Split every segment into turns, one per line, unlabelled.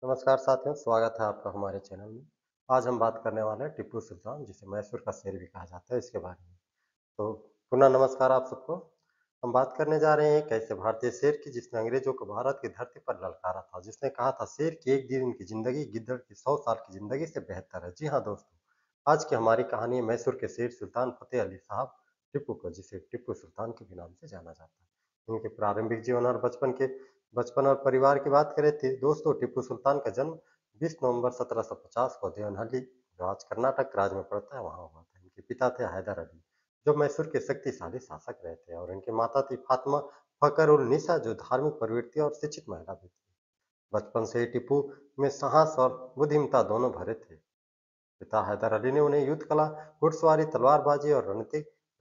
नमस्कार साथियों, स्वागत है आपका हमारे चैनल में। आज हम बात करने वाले हैं टीपू सुल्तान, जिसे मैसूर का शेर भी कहा जाता है, इसके बारे में। तो पुनः नमस्कार आप सबको। हम बात करने जा रहे हैं एक ऐसे भारतीय शेर की जिसने अंग्रेजों को भारत की धरती पर ललकारा था, जिसने कहा था शेर की एक दिन की जिंदगी गिद्दड़ की 100 साल की जिंदगी से बेहतर है। जी हाँ दोस्तों, आज की हमारी कहानी है मैसूर के शेर सुल्तान फतेह अली साहब टीपू को, जिसे टिप्पू सुल्तान के भी नाम से जाना जाता है। इनके प्रारंभिक जीवन और बचपन और परिवार की बात करें थी दोस्तों, टिप्पू सुल्तान का जन्म 20 नवंबर 1750 को देवनहल्ली, जो आज कर्नाटक राज्य में पड़ता है, वहां हुआ था। इनके पिता थे हैदर अली, जो मैसूर के शक्तिशाली शासक रहे थे, और इनकी माता थी फातिमा फकर उल निसा, जो धार्मिक प्रवृत्ति और शिक्षित महिला भी थी। बचपन से ही टीपू में साहस और बुद्धिमत्ता दोनों भरे थे। पिता हैदर अली ने उन्हें युद्ध कला, घुड़सवारी, तलवारबाजी और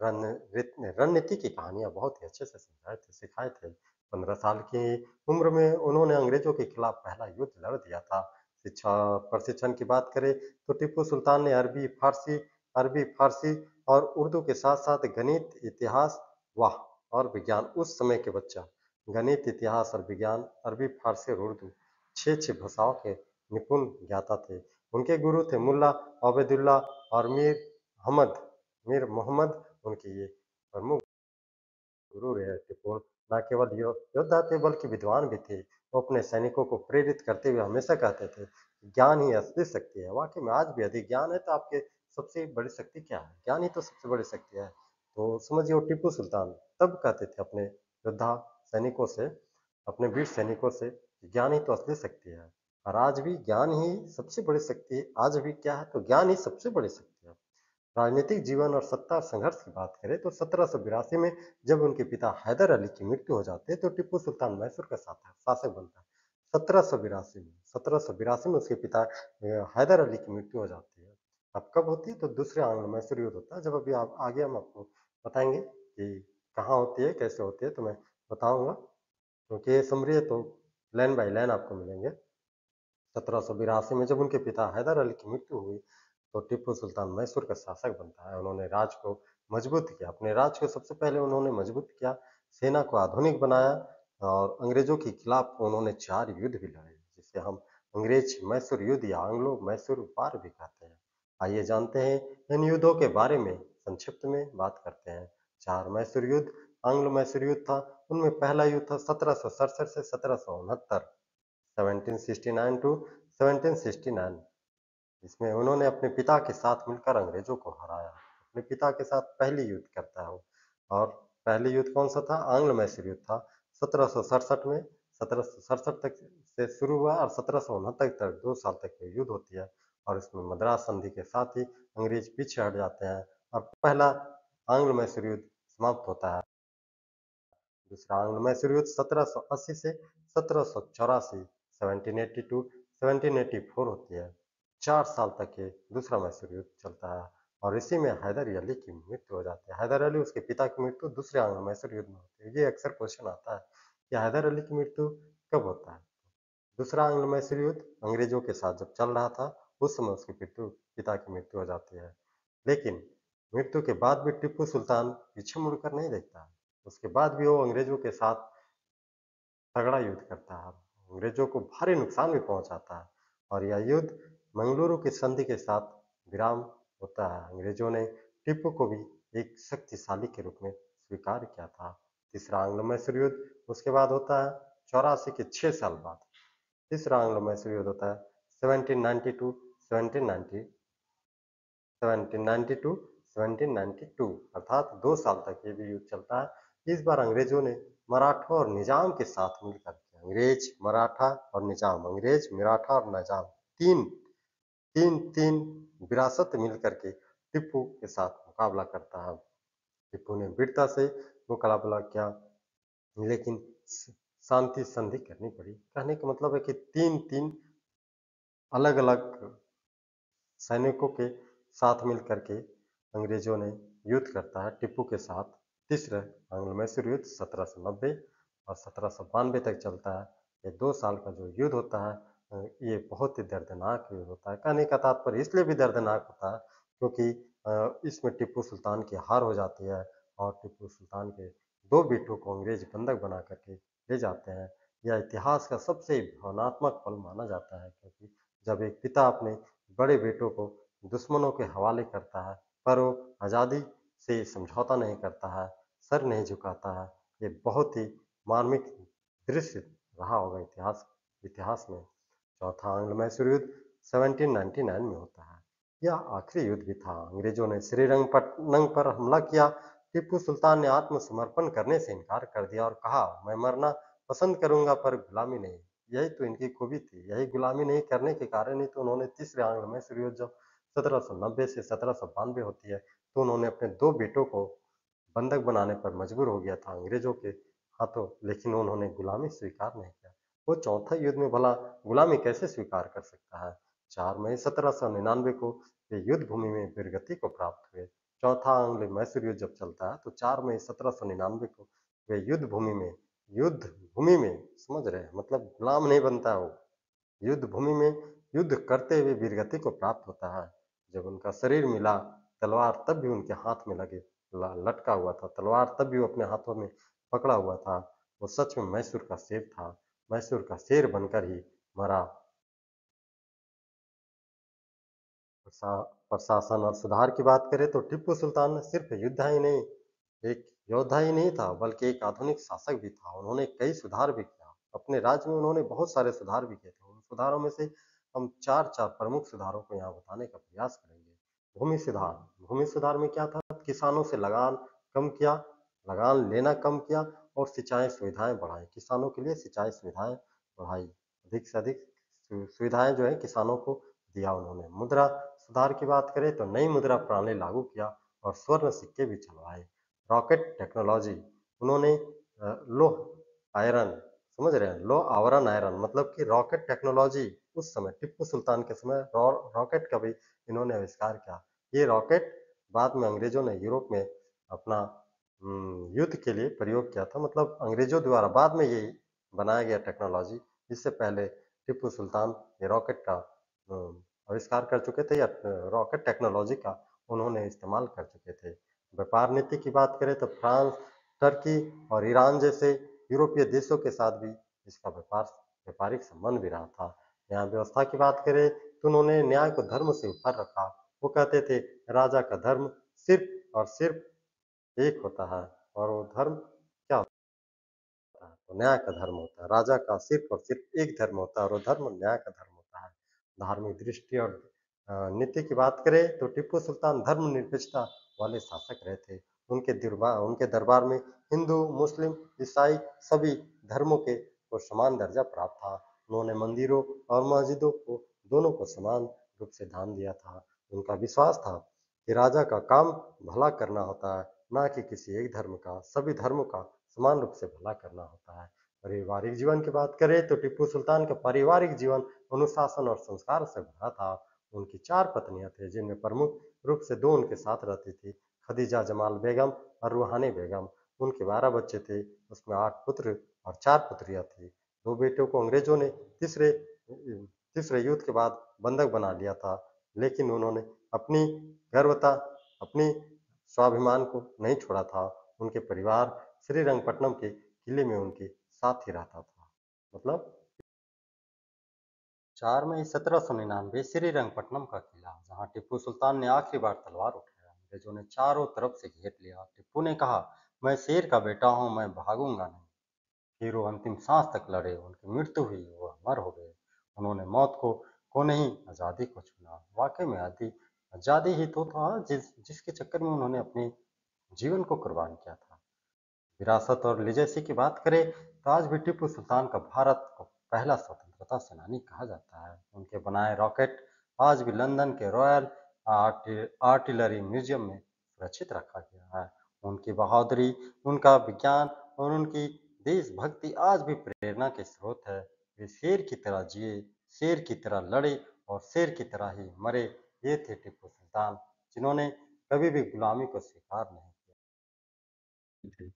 रणनीति की कहानियां बहुत ही अच्छे से सिखाए थे। 15 साल की उम्र में उन्होंने अंग्रेजों के खिलाफ पहला युद्ध लड़ दिया था। शिक्षा प्रशिक्षण की बात करें तो टीपू सुल्तान ने अरबी फारसी और उर्दू के साथ साथ गणित, इतिहास, वाह और विज्ञान, उस समय के बच्चा गणित, इतिहास और विज्ञान, अरबी, फारसी और उर्दू, छह भाषाओं के निपुण ज्ञाता थे। उनके गुरु थे मुल्ला आबेदुल्ला और मीर मोहम्मद, उनके ये प्रमुख गुरु रहे थे। वो न केवल योद्धा थे बल्कि विद्वान भी थे। वो अपने सैनिकों को प्रेरित करते हुए हमेशा कहते थे, ज्ञान ही असली शक्ति है। वाकई में आज भी यदि ज्ञान है तो आपके सबसे बड़ी शक्ति क्या है? ज्ञान ही तो सबसे बड़ी शक्ति है। तो समझिए, वो टीपू सुल्तान तब कहते थे अपने योद्धा सैनिकों से, अपने वीर सैनिकों से, ज्ञान ही तो असली शक्ति है। और आज भी ज्ञान ही सबसे बड़ी शक्ति है। आज भी क्या है, तो ज्ञान ही सबसे बड़ी शक्ति है। राजनीतिक जीवन और सत्ता संघर्ष की बात करें तो 1782 में जब उनके पिता हैदर अली की मृत्यु हो जाती है तो टिप्पू सुल्तान मैसूर का शासक बनता है। 1782 में उसके पिता हैदर अली की मृत्यु हो जाती है। अब कब होती है, तो दूसरे आंग्लो मैसूर युद्ध होता है। जब अभी आप आगे हम आपको बताएंगे कि कहाँ होती है, कैसे होती है, तो मैं बताऊंगा, क्योंकि ये समरी है तो लाइन बाय लाइन आपको मिलेंगे। 1782 में जब उनके पिता हैदर अली की मृत्यु हुई तो टीपू सुल्तान मैसूर का शासक बनता है। उन्होंने राज्य को मजबूत किया, अपने राज्य को सबसे पहले उन्होंने मजबूत किया, सेना को आधुनिक बनाया, और अंग्रेजों के खिलाफ उन्होंने 4 युद्ध भी लड़े, जिसे हम अंग्रेज मैसूर युद्ध या आंग्लो मैसूर वार भी कहते हैं। आइए जानते हैं इन युद्धों के बारे में, संक्षिप्त में बात करते हैं। 4 मैसूर युद्ध आंग्लो मैसूर युद्ध था। उनमें पहला युद्ध था 1767 से 1769, 1769 टू 1769। इसमें उन्होंने अपने पिता के साथ मिलकर अंग्रेजों को हराया। अपने पिता के साथ पहली युद्ध करता है वो। और पहली युद्ध कौन सा था? आंग्ल मैसूर युद्ध था। 1767 में, 1767 तक से शुरू हुआ और 1769 तक 2 साल तक ये युद्ध होती है। और इसमें मद्रास संधि के साथ ही अंग्रेज पीछे हट जाते हैं और पहला आंग्ल मैसूर युद्ध समाप्त होता है। दूसरा आंग्ल मैसूर युद्ध 1780 से 1784, 1782, 1784 होती है। 4 साल तक ये दूसरा मैसूर युद्ध चलता है, और इसी में हैदर अली की मृत्यु हो जाती है। हैदर अली, उसके पिता की मृत्यु दूसरे आंग्ल मैसूर युद्ध में होती है। ये अक्सर क्वेश्चन आता है कि हैदर अली की मृत्यु कब होता है। दूसरा आंग्ल मैसूर युद्ध अंग्रेजों के साथ जब चल रहा था, उस समय उसके पिता की मृत्यु हो जाती है। लेकिन मृत्यु के बाद भी टीपू सुल्तान पीछे मुड़कर नहीं देखता है। उसके बाद भी वो अंग्रेजों के साथ तगड़ा युद्ध करता है, अंग्रेजों को भारी नुकसान भी पहुंचाता है, और यह युद्ध मंगलुरु की संधि के साथ विराम होता है। अंग्रेजों ने टीपू को भी एक शक्तिशाली के रूप में स्वीकार किया था। तीसरा आंग्लो मैसूर युद्ध उसके बाद होता है 84 के 6 साल बाद। तीसरा आंग्लो मैसूर युद्ध होता है 1792 1790 1792 1792, अर्थात 2 साल तक ये भी युद्ध चलता है। इस बार अंग्रेजों ने मराठा और निजाम के साथ मिलकर के, अंग्रेज मराठा और निजाम, तीन तीन तीन विरासत मिलकर के टिप्पू के साथ मुकाबला करता है। टिप्पू ने वीरता से मुकाबला किया, लेकिन शांति संधि करनी पड़ी। कहने का मतलब है कि तीन तीन अलग अलग सैनिकों के साथ मिलकर के अंग्रेजों ने युद्ध करता है टीपू के साथ। तीसरा आंग्लो मैसूर युद्ध 1790 और 1792 तक चलता है। ये 2 साल का जो युद्ध होता है, ये बहुत ही दर्दनाक युद्ध होता है। कहने का तात्पर्य इसलिए भी दर्दनाक होता है क्योंकि इसमें टीपू सुल्तान की हार हो जाती है, और टीपू सुल्तान के 2 बेटों को अंग्रेज बंधक बना करके ले जाते हैं। यह इतिहास का सबसे भावनात्मक पल माना जाता है, क्योंकि जब एक पिता अपने बड़े बेटों को दुश्मनों के हवाले करता है, पर वो आज़ादी से समझौता नहीं करता है, सर नहीं झुकाता है। ये बहुत ही मार्मिक दृश्य रहा होगा इतिहास इतिहास में। चौथा आंग्ल मैसूर युद्ध 1799 में होता है। यह आखिरी युद्ध भी था। अंग्रेजों ने श्रीरंगपट्टनम पर हमला किया। टिप्पू सुल्तान ने आत्मसमर्पण करने से इनकार कर दिया और कहा, मैं मरना पसंद करूंगा पर गुलामी नहीं। यही तो इनकी खूबी थी। यही गुलामी नहीं करने के कारण ही तो उन्होंने तीसरे आंग्ल मैसूर युद्ध जो 1790 से 1792 होती है, तो उन्होंने अपने दो बेटों को बंधक बनाने पर मजबूर हो गया था अंग्रेजों के हाथों, लेकिन उन्होंने गुलामी स्वीकार नहीं किया। वो चौथा युद्ध में भला गुलामी कैसे स्वीकार कर सकता है? 4 मई 1799 को वे युद्ध भूमि में वीरगति को प्राप्त हुए। चौथा आंग्ल मैसूर युद्ध जब चलता है तो 4 मई 1799 को वे युद्ध भूमि में समझ रहे हैं, मतलब गुलाम नहीं बनता वो, युद्ध भूमि में युद्ध करते हुए वीरगति को प्राप्त होता है। जब उनका शरीर मिला, तलवार तब भी उनके हाथ में लटका हुआ था, तलवार तब भी वो अपने हाथों में पकड़ा हुआ था। वो सच में मैसूर का शेर था, मैसूर का शेर बनकर ही मरा। प्रशासन और सुधार की बात करें तो टिप्पू सुल्तान ने सिर्फ एक योद्धा ही नहीं था, बल्कि एक आधुनिक शासक भी था। उन्होंने कई सुधार भी किया अपने राज्य में, उन्होंने बहुत सारे सुधार भी किए थे। उन सुधारों में से हम चार चार प्रमुख सुधारों को यहाँ बताने का प्रयास करेंगे। भूमि सुधार। भूमि सुधार में क्या था? किसानों से लगान कम किया, लगान लेना कम किया और सिंचाई सुविधाएं बढ़ाई। किसानों के लिए सिंचाई सुविधाएं बढ़ाई, अधिक से अधिक सुविधाएं जो है किसानों को दिया उन्होंने। मुद्रा सुधार की बात करें तो नई मुद्रा प्रणाली लागू किया और स्वर्ण सिक्के भी चलवाए। रॉकेट टेक्नोलॉजी, उन्होंने लोह आयरन, समझ रहे हैं, लोह आवरण आयरन मतलब कि रॉकेट टेक्नोलॉजी उस समय टिप्पू सुल्तान के समय रॉकेट का भी इन्होंने आविष्कार किया। ये रॉकेट बाद में अंग्रेजों ने यूरोप में अपना युद्ध के लिए प्रयोग किया था, मतलब अंग्रेजों द्वारा बाद में ये बनाया गया टेक्नोलॉजी। इससे पहले टिप्पू सुल्तान ये रॉकेट का आविष्कार कर चुके थे, या रॉकेट टेक्नोलॉजी का उन्होंने इस्तेमाल कर चुके थे। व्यापार नीति की बात करें तो फ्रांस, टर्की और ईरान जैसे यूरोपीय देशों के साथ भी इसका व्यापारिक संबंध भी रहा था। यहाँ व्यवस्था की बात करें तो उन्होंने न्याय को धर्म से ऊपर रखा। वो कहते थे राजा का धर्म सिर्फ और सिर्फ एक होता है, और वो धर्म क्या होता है? तो न्याय का धर्म होता है। राजा का सिर्फ और सिर्फ एक धर्म होता है और वो धर्म न्याय का धर्म होता है। धार्मिक दृष्टि और नीति की बात करें तो टिप्पू सुल्तान धर्मनिरपेक्षता वाले शासक रहे थे। उनके दरबार में हिंदू, मुस्लिम, ईसाई सभी धर्मों के को समान दर्जा प्राप्त था। उन्होंने मंदिरों और मस्जिदों को दोनों को समान रूप से दान दिया था। उनका विश्वास था कि राजा का काम भला करना होता है, ना कि किसी एक धर्म का। सभी धर्मों का समान रूप से भला करना होता है। पारिवारिक जीवन की बात करें तो टिप्पू सुल्तान का पारिवारिक जीवन अनुशासन और संस्कार से भरा था। उनकी 4 पत्नियां थी, जिनमें प्रमुख रूप से 2 उनके साथ रहती थी, खदीजा जमाल बेगम और रूहानी बेगम। उनके 12 बच्चे थे, उसमें 8 पुत्र और 4 पुत्रियां थी। 2 बेटों को अंग्रेजों ने तीसरे तीसरे युद्ध के बाद बंधक बना लिया था, लेकिन उन्होंने अपनी गर्वता, अपनी स्वाभिमान को नहीं छोड़ा था। उनके परिवार श्रीरंगपट्टनम के किले में उनके साथ ही रहता था। मतलब 4 मई 1799 श्रीरंगपट्टनम का किला, जहां टिप्पू सुल्तान ने आखिरी बार तलवार उठाया। अंग्रेजों ने चारों तरफ से घेर लिया। टिप्पू ने कहा, मैं शेर का बेटा हूं, मैं भागूंगा नहीं। फिर वो अंतिम सांस तक लड़े, उनकी मृत्यु हुई, वो अमर हो गए। उन्होंने मौत को नहीं, आज़ादी को चुना। वाकई में आज़ादी ही तो था जिसके चक्कर में उन्होंने अपने जीवन को कुर्बान किया था। विरासत और लिजेसी की बात करें तो आज भी टिप्पू सुल्तान का भारत को पहला स्वतंत्रता सेनानी कहा जाता है। उनके बनाए रॉकेट आज भी लंदन के रॉयल आर्टिलरी म्यूजियम में सुरक्षित रखा गया है। उनकी बहादुरी, उनका विज्ञान और उनकी देशभक्ति आज भी प्रेरणा के स्रोत है। वे शेर की तरह जिए, शेर की तरह लड़े और शेर की तरह ही मरे। ये थे टिप्पू सुल्तान, जिन्होंने कभी भी गुलामी को स्वीकार नहीं किया। थे।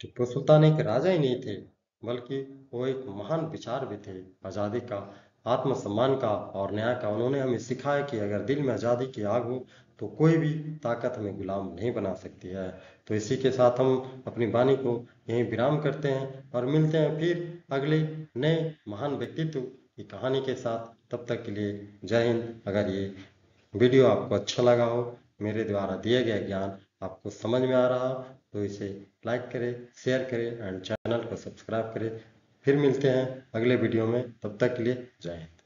टिप्पू सुल्तान एक राजा ही नहीं थे, बल्कि वो एक महान विचार भी थे। आज़ादी का आत्मसम्मान का और न्याय का। उन्होंने हमें सिखाया कि अगर दिल में आज़ादी की आग हो तो कोई भी ताकत हमें गुलाम नहीं बना सकती है। तो इसी के साथ हम अपनी वाणी को यहीं विराम करते हैं और मिलते हैं फिर अगले नए महान व्यक्तित्व की कहानी के साथ। तब तक के लिए जय हिंद। अगर ये वीडियो आपको अच्छा लगा हो, मेरे द्वारा दिए गए ज्ञान आपको समझ में आ रहा हो, तो इसे लाइक करें, शेयर करें एंड चैनल को सब्सक्राइब करें। फिर मिलते हैं अगले वीडियो में, तब तक के लिए जय हिंद।